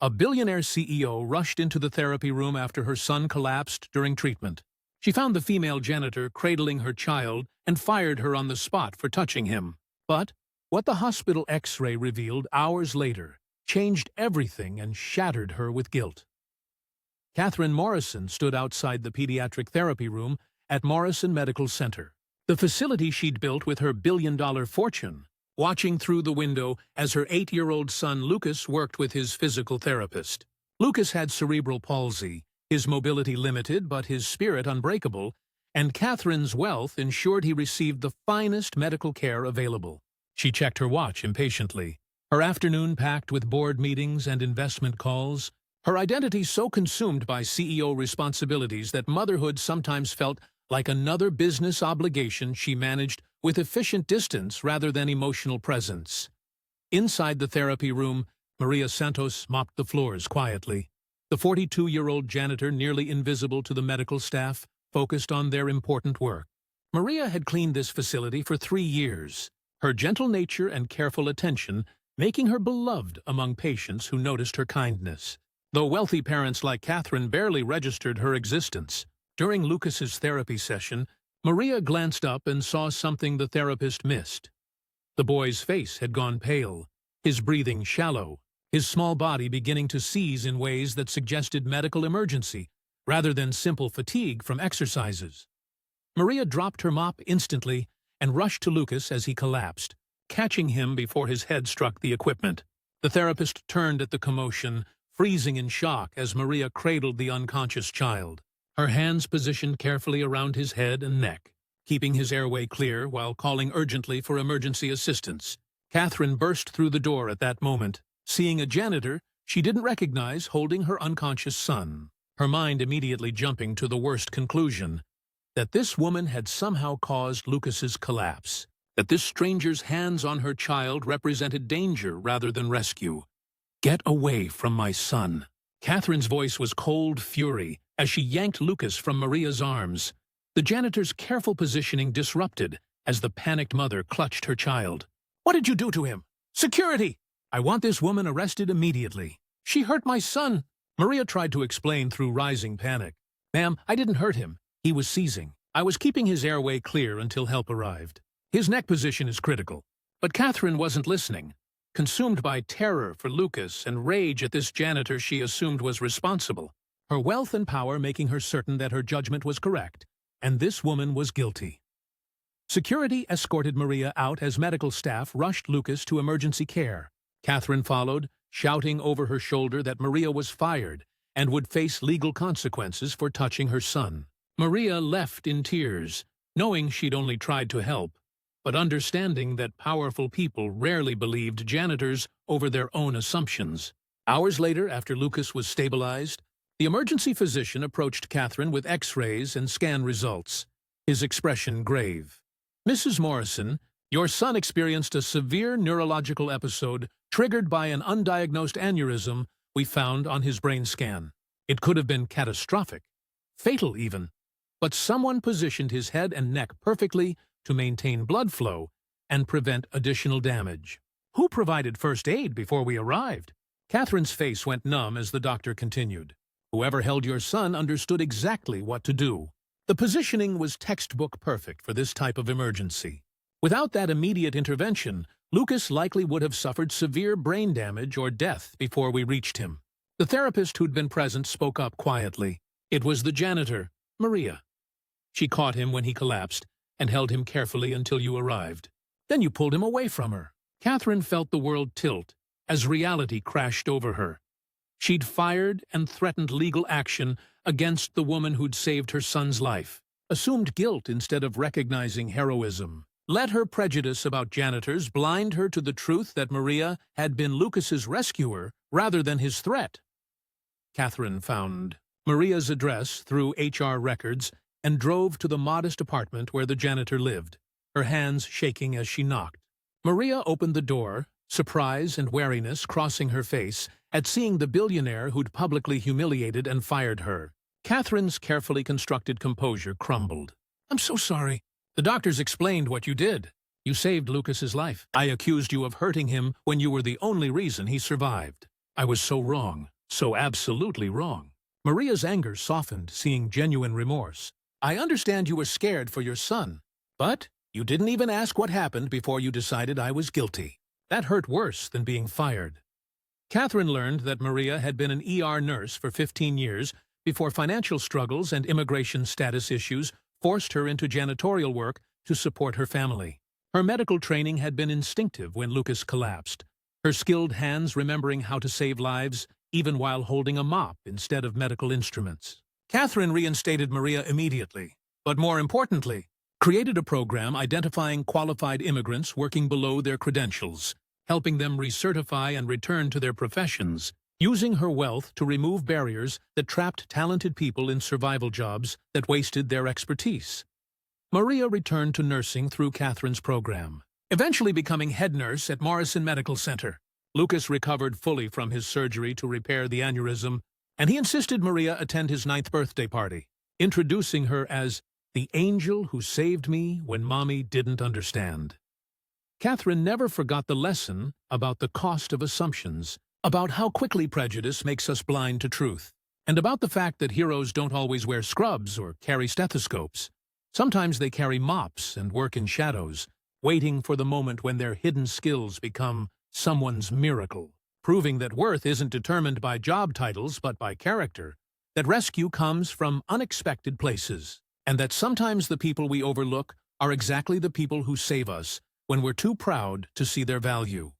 A billionaire CEO rushed into the therapy room after her son collapsed during treatment. She found the female janitor cradling her child and fired her on the spot for touching him. But what the hospital X-ray revealed hours later changed everything and shattered her with guilt. Catherine Morrison stood outside the pediatric therapy room at Morrison Medical Center, the facility she'd built with her billion-dollar fortune, watching through the window as her 8-year-old son Lucas worked with his physical therapist. Lucas had cerebral palsy, his mobility limited but his spirit unbreakable, and Catherine's wealth ensured he received the finest medical care available. She checked her watch impatiently, her afternoon packed with board meetings and investment calls, her identity so consumed by CEO responsibilities that motherhood sometimes felt like another business obligation she managed with efficient distance rather than emotional presence. Inside the therapy room, Maria Santos mopped the floors quietly. The 42-year-old janitor, nearly invisible to the medical staff, focused on their important work. Maria had cleaned this facility for 3 years, her gentle nature and careful attention making her beloved among patients who noticed her kindness. Though wealthy parents like Catherine barely registered her existence, during Lucas's therapy session, Maria glanced up and saw something the therapist missed. The boy's face had gone pale, his breathing shallow, his small body beginning to seize in ways that suggested medical emergency, rather than simple fatigue from exercises. Maria dropped her mop instantly and rushed to Lucas as he collapsed, catching him before his head struck the equipment. The therapist turned at the commotion, freezing in shock as Maria cradled the unconscious child, her hands positioned carefully around his head and neck, keeping his airway clear while calling urgently for emergency assistance. Catherine burst through the door at that moment, seeing a janitor she didn't recognize holding her unconscious son, her mind immediately jumping to the worst conclusion, that this woman had somehow caused Lucas's collapse, that this stranger's hands on her child represented danger rather than rescue. "Get away from my son." Catherine's voice was cold fury as she yanked Lucas from Maria's arms. The janitor's careful positioning disrupted as the panicked mother clutched her child. "What did you do to him? Security! I want this woman arrested immediately. She hurt my son." Maria tried to explain through rising panic. "Ma'am, I didn't hurt him. He was seizing. I was keeping his airway clear until help arrived. His neck position is critical." But Catherine wasn't listening. Consumed by terror for Lucas and rage at this janitor she assumed was responsible, her wealth and power making her certain that her judgment was correct, and this woman was guilty. Security escorted Maria out as medical staff rushed Lucas to emergency care. Catherine followed, shouting over her shoulder that Maria was fired and would face legal consequences for touching her son. Maria left in tears, knowing she'd only tried to help, but understanding that powerful people rarely believed janitors over their own assumptions. Hours later, after Lucas was stabilized, the emergency physician approached Catherine with X-rays and scan results, his expression grave. "Mrs. Morrison, your son experienced a severe neurological episode triggered by an undiagnosed aneurysm we found on his brain scan. It could have been catastrophic, fatal even, but someone positioned his head and neck perfectly to maintain blood flow and prevent additional damage. Who provided first aid before we arrived?" Catherine's face went numb as the doctor continued. "Whoever held your son understood exactly what to do. The positioning was textbook perfect for this type of emergency. Without that immediate intervention, Lucas likely would have suffered severe brain damage or death before we reached him." The therapist who'd been present spoke up quietly. "It was the janitor, Maria. She caught him when he collapsed and held him carefully until you arrived. Then you pulled him away from her." Catherine felt the world tilt as reality crashed over her. She'd fired and threatened legal action against the woman who'd saved her son's life, assumed guilt instead of recognizing heroism, let her prejudice about janitors blind her to the truth that Maria had been Lucas's rescuer rather than his threat. Catherine found Maria's address through HR records and drove to the modest apartment where the janitor lived, her hands shaking as she knocked. Maria opened the door, surprise and wariness crossing her face at seeing the billionaire who'd publicly humiliated and fired her. Catherine's carefully constructed composure crumbled. "I'm so sorry. The doctors explained what you did. You saved Lucas's life. I accused you of hurting him when you were the only reason he survived. I was so wrong, so absolutely wrong. Maria's anger softened, seeing genuine remorse. I understand you were scared for your son, but you didn't even ask what happened before you decided I was guilty. That hurt worse than being fired. Catherine learned that Maria had been an ER nurse for 15 years before financial struggles and immigration status issues forced her into janitorial work to support her family. Her medical training had been instinctive when Lucas collapsed, her skilled hands remembering how to save lives even while holding a mop instead of medical instruments. Catherine reinstated Maria immediately, but more importantly, created a program identifying qualified immigrants working below their credentials, helping them recertify and return to their professions, using her wealth to remove barriers that trapped talented people in survival jobs that wasted their expertise. Maria returned to nursing through Catherine's program, eventually becoming head nurse at Morrison Medical Center. Lucas recovered fully from his surgery to repair the aneurysm, and he insisted Maria attend his 9th birthday party, introducing her as the angel who saved me when Mommy didn't understand. Catherine never forgot the lesson about the cost of assumptions, about how quickly prejudice makes us blind to truth, and about the fact that heroes don't always wear scrubs or carry stethoscopes. Sometimes they carry mops and work in shadows, waiting for the moment when their hidden skills become someone's miracle, proving that worth isn't determined by job titles but by character, that rescue comes from unexpected places, and that sometimes the people we overlook are exactly the people who save us when we're too proud to see their value.